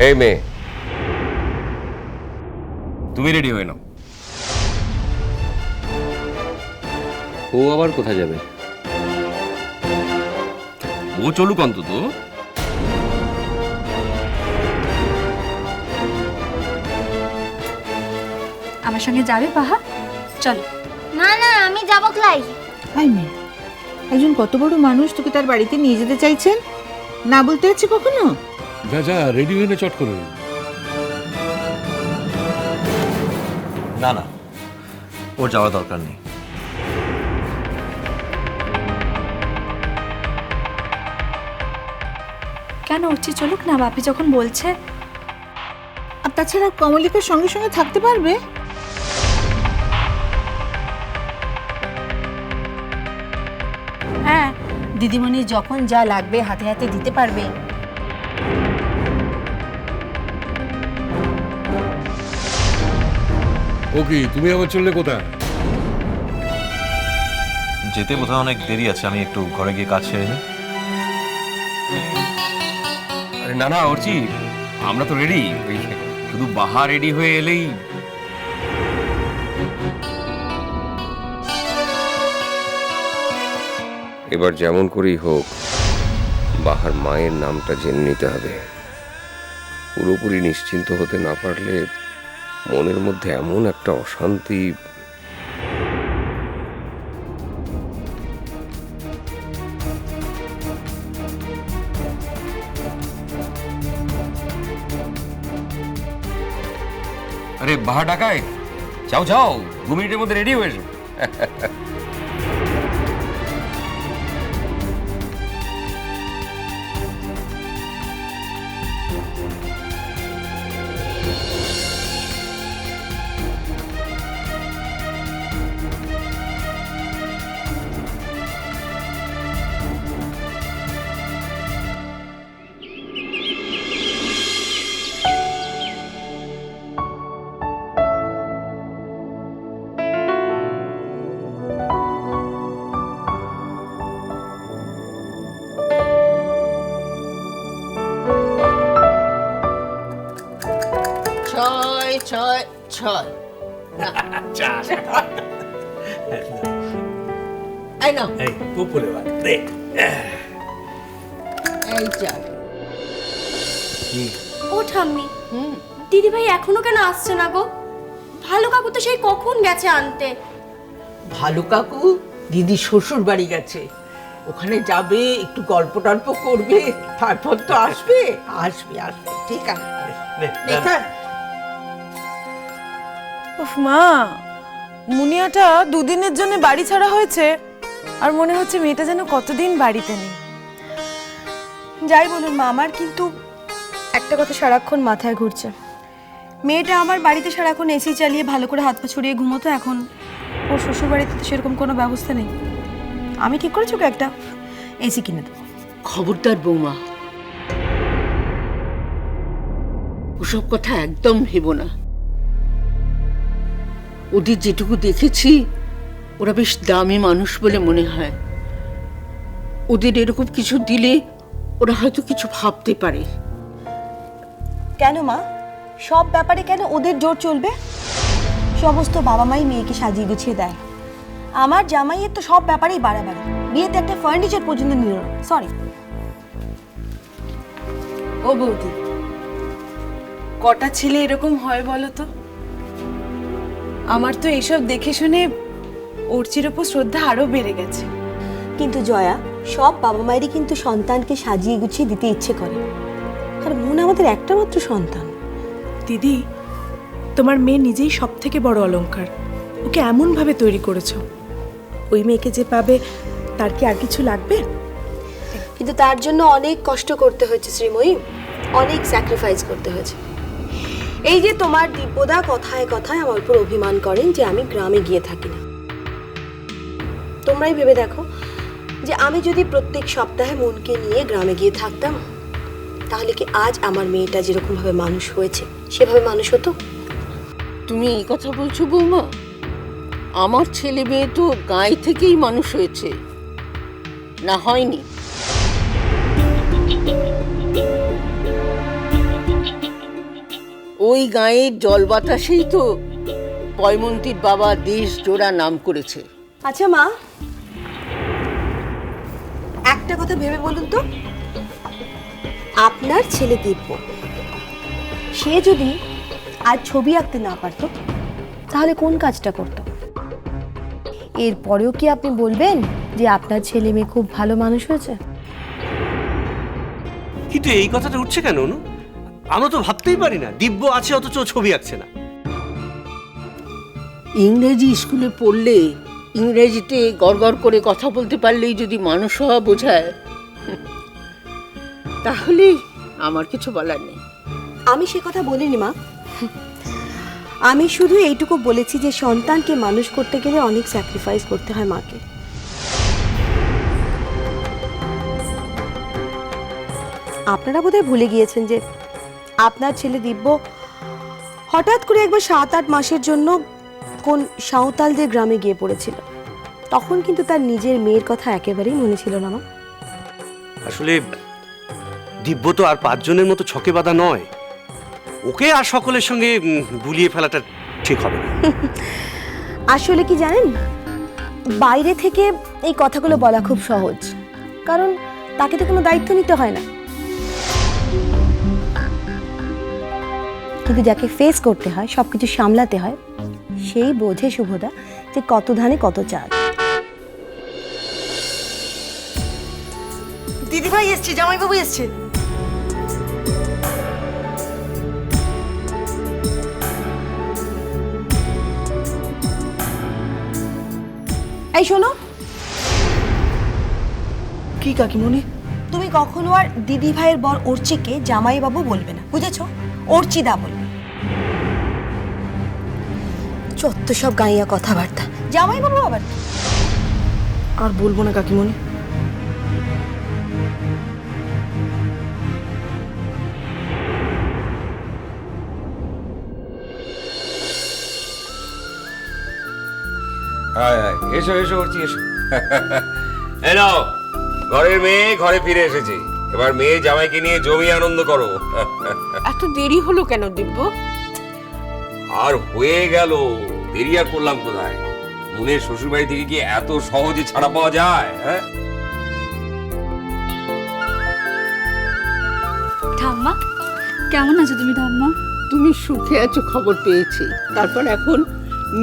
এই মেয়ে, তুমি রেডি হয়ে নাও। ও আবার কোথায় যাবে? ও চলুক অন্তত। আমার সঙ্গে যাবে পাহা? চলো। না না, আমি যাবো ক্লাই। হাই মেয়ে, একজন কত বড় মানুষ তোকে তার বাড়িতে নিয়ে যেতে চাইছেন, না বলতে হচ্ছে কখনো? যা যা, রেডি হয়ে নে চট করে। না না, ওর যাওয়ার দরকার নেই। কেন উঠছি? চলুক না, বাপি যখন বলছে। আর তাছাড়া কমলিকার সঙ্গে সঙ্গে থাকতে পারবে? হ্যাঁ, দিদিমণি যখন যা লাগবে হাতে হাতে দিতে পারবে। ও কি, তুমি আবার চললে কোথায়? যেতে বোধহয় অনেক দেরি আছে, আমি একটু ঘরে গিয়ে কাজ সেরে নিই। আরে না না অর্চি, আমরা তো রেডি। শুধু বাহা রেডি হয়ে এলেই। এবার যেমন করেই হোক বাহার মায়ের নামটা জেনে নিতে হবে। পুরোপুরি নিশ্চিন্ত হতে না পারলে মনের মধ্যে এমন একটা অশান্তি। আরে বাহা ডাকায়, যাও যাও, 2 মিনিটের মধ্যে রেডি হয়ে এসো। ছয় ছয় ছয়। এই নাও, এই উপরে বাদ দে। এই চাল। ও ঠাম্মি, দিদি ভাই এখনো কেন আসছে না গো? ভালো কাকু তো সেই কখন গেছে আনতে। ভালো কাকু দিদি শ্বশুর বাড়ি গেছে, ওখানে যাবে, একটু গল্প টল্প করবে, তারপর তো আসবে। আসবে আসবে, ঠিক আছে। ঠিক আছে। উফ মা, মুনিয়াটা 2 দিনের জন্য বাড়ি ছাড়া হয়েছে, আর মনে হচ্ছে মেয়েটা যেন কতদিন বাড়িতে নেই। যাই বলুন মা, আমার কিন্তু একটা কথা সারাক্ষণ মাথায় ঘুরছে। মেয়েটা আমার বাড়িতে সারাক্ষণ এসি চালিয়ে ভালো করে হাত পা ছড়িয়ে ঘুমোতো, এখন ওর শ্বশুর বাড়িতে তো সেরকম কোনো ব্যবস্থা নেই। আমি ঠিক করেছি ওকে একটা এসি কিনে দেবো। খবরদার বৌমা, ওসব কথা একদম ভেবো না। ওদের যেটুকু দেখেছি, ওরা বেশ দামি মানুষ বলে মনে হয়। ওদের এরকম কিছু দিলে ওরা হয়তো কিছু ভাবতে পারে। কেন মা, সব ব্যাপারে কেন ওদের জোর চলবে? সমস্ত বাবা মাই মেয়েকে সাজিয়ে গুছিয়ে দেয়। আমার জামাইয়ের তো সব ব্যাপারেই বাড়াবাড়ি, বিয়েতে একটা ফার্নিচার পর্যন্ত নিল না। সরি। ও বৌদি, কটা ছেলে এরকম হয় বলো তো? আমার তো এসব দেখে শুনে অর্চির ওপর শ্রদ্ধা আরো বেড়ে গেছে। কিন্তু জয়া, সব বাবা মায়েরই কিন্তু সন্তানকে সাজিয়ে গুছিয়ে দিতে ইচ্ছে করে, আর বোন আমাদের একটা মাত্র সন্তান। দিদি, তোমার মেয়ে নিজেই সব থেকে বড় অলংকার। ওকে এমনভাবে তৈরি করেছো, ওই মেয়েকে যে পাবে তার কি আর কিছু লাগবে? কিন্তু তার জন্য অনেক কষ্ট করতে হয়েছে শ্রীময়ী, অনেক স্যাক্রিফাইস করতে হয়েছে। এই যে তোমার দিব্যদা কথায় কথায় আমার উপর অভিমান করেন যে আমি গ্রামে গিয়ে থাকি না। তোমরাই ভেবে দেখো যে আমি যদি প্রত্যেক সপ্তাহে মনকে নিয়ে গ্রামে গিয়ে থাকতাম, তাহলে কি আজ আমার মেয়েটা যেরকম ভাবে মানুষ হয়েছে সেভাবে মানুষ হতো? তুমি এই কথা বলছো বৌমা? আমার ছেলে মেয়ে তো গায়ে থেকেই মানুষ হয়েছে, না হয়নি? ওই গাঁয়ের জল বাতাসেই তো পয়মন্তীর বাবা দেশ জোড়া নাম করেছে। আচ্ছা মা, একটা কথা ভেবে বলুন তো, আপনার ছেলে দিব্য সে যদি আজ ছবি আঁকতে না পারতো তাহলে কোন কাজটা করতো? এরপরেও কি আপনি বলবেন যে আপনার ছেলে মেয়ে খুব ভালো মানুষ হয়েছে? কিন্তু এই কথাটা উঠছে কেন অনু? আমরা তো ভাবতেই পারি না দিব্য আছে অথচ ও ছবি আঁকছে না। ইংরেজি স্কুলে পড়লে ইংরেজিতে গড়গড় করে কথা বলতে পারলেই যদি মানুষ হওয়া বোঝায়, তাহলে আমার কিছু বলার নেই। আমি সে কথা বলিনি মা, আমি শুধু এইটুকু বলেছি যে সন্তানকে মানুষ করতে গেলে অনেক স্যাক্রিফাইস করতে হয় মাকে। আপনারা বোধহয় ভুলে গিয়েছেন যে আপনার ছেলে দিব্য হঠাৎ করে একবার 7-8 মাসের জন্য কোন সাঁওতালদের গ্রামে গিয়ে পড়েছিল। তখন কিন্তু তার নিজের মেয়ের কথা একেবারেই মনে ছিল না মা। আসলে দিব্য তো আর 5 জনের মতো ছকে বাঁধা নয়, ওকে আর সকলের সঙ্গে গুলিয়ে ফেলাটা ঠিক হবে না। আসলে কি জানেন, বাইরে থেকে এই কথাগুলো বলা খুব সহজ, কারণ তাকে তো কোনো দায়িত্ব নিতে হয় না। কিন্তু যাকে ফেস করতে হয়, সবকিছু সামলাতে হয়, সেই বোঝে শুভদা যে কত ধানে কত চাল। দিদিভাই এসছে, জামাইবাবু এসছে। এই শোনো, কি কাকিমণি? তুমি কখনো আর দিদি ভাইয়ের বর অর্চিকে জামাইবাবু বলবে না, বুঝেছো? অর্চিদা বলবে। চত্ব সব গাইয়া কথাবার্তা, জামাইবাবু আবার। আর বলবো না কাকিমণি। এসো এসো অর্চি, এসো। এই নাও, ঘরের মেয়ে ঘরে ফিরে এসেছে। এবার মেয়ে জামাইকে নিয়ে জমি আনন্দ করো। এত দেরি হলো কেন দিব্য? আর হয়ে গেল, দেরি আর করলাম কোথায়? মুনের শ্বশুর বাড়ি থেকে কি এত সহজে ছাড়া পাওয়া যায়? হ্যাঁ, ঠাম্মা কেমন আছো তুমি? ঠাম্মা তুমি সুখে আছো খবর পেয়েছি, তারপর এখন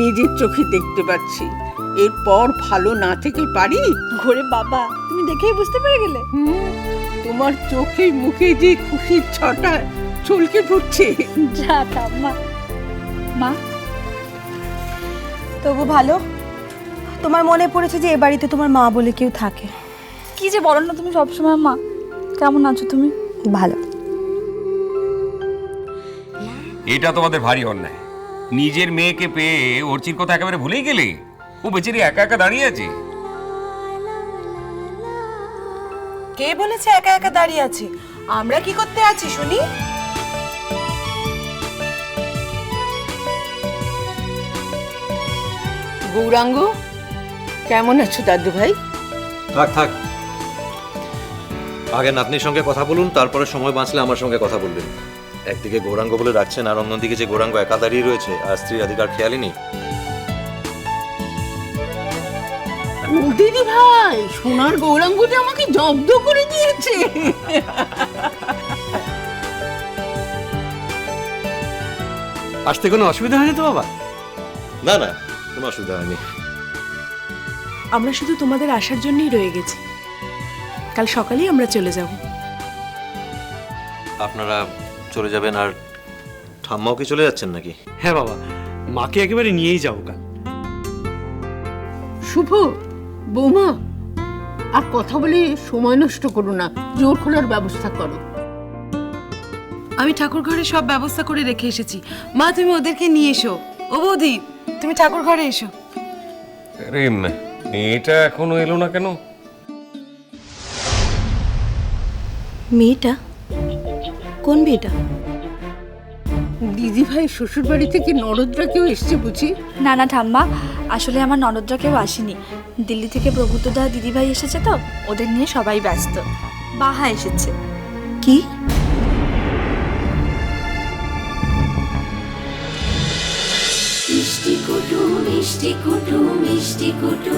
নিজের চোখে দেখতে পাচ্ছি। এরপর ভালো না থেকে পারি? ঘরে বাবা, তুমি দেখেই বুঝতে পেরে গেলে। তোমার চোখে মুখে যে খুশির ছটা চলকে ফুটছে। যা ঠাম্মা। মা তবু ভালো তোমার মনে পড়েছে যে এ বাড়িতে তোমার মা বলে কেউ থাকে। কি যে বলো না তুমি সবসময়। মা কেমন আছো তুমি? ভালো। এটা তোমাদের ভারী অন্যায়। নিজের মেয়েকে পেয়ে অর্চির কথা একেবারে ভুলেই গেলে। ও বেচারি একা একা দাঁড়িয়ে আছে। কে বলেছে একা একা দাঁড়িয়ে আছে? আমরা কি করতে আছি শুনি? গৌরাঙ্গ, কেমন আছো দাদু ভাই? থাক থাক, আগে নাতনির সঙ্গে কথা বলুন, তারপরে সময় বাঁচলে আমার সঙ্গে কথা বলবেন। একদিকে গৌরাঙ্গ বলে রাখছেন, আর অন্যদিকে যে গৌরাঙ্গ একা দাঁড়িয়ে রয়েছে আর স্ত্রীর অধিকার খেয়ালই নেই। দিদি ভাই, সোনার গৌরাঙ্গ যে আমাকে জব্দ করে দিয়েছে। আসতে কোনো অসুবিধা হয়নি তো বাবা? না না, কোনো অসুবিধা হয়নি। আমরা শুধু তোমাদের আসার জন্যই রয়ে গেছি। কাল সকালেই আমরা চলে যাব। আপনারা চলে যাবেন আর ঠাম্মাও কি চলে যাচ্ছেন নাকি? হ্যাঁ বাবা, মাকে একেবারে নিয়েই যাবো কাল। শুভ, বৌমা, আর কথা বলে সময় নষ্ট করো না, জোর খোলার ব্যবস্থা করো। আমি ঠাকুর ঘরে সব ব্যবস্থা করে রেখে এসেছি। মা তুমি ওদেরকে নিয়ে এসো। ও বৌদি, তুমি ঠাকুর ঘরে এসো। আরে মেয়েটা এখনো এলো না কেন? মেয়েটা? কোন মেয়েটা? দিদি ভাই শ্বশুর বাড়ি থেকে নরদরা কেউ এসছে বুঝি? না না ঠাম্মা, আসলে আমার ননদরা কেউ আসেনি। দিল্লি থেকে প্রভুতদা দিদিভাই এসেছে তো, ওদের নিয়ে সবাই ব্যস্ত। বাহা এসেছে। কি? মিষ্টি কুটু মিষ্টি কুটু মিষ্টি কুটু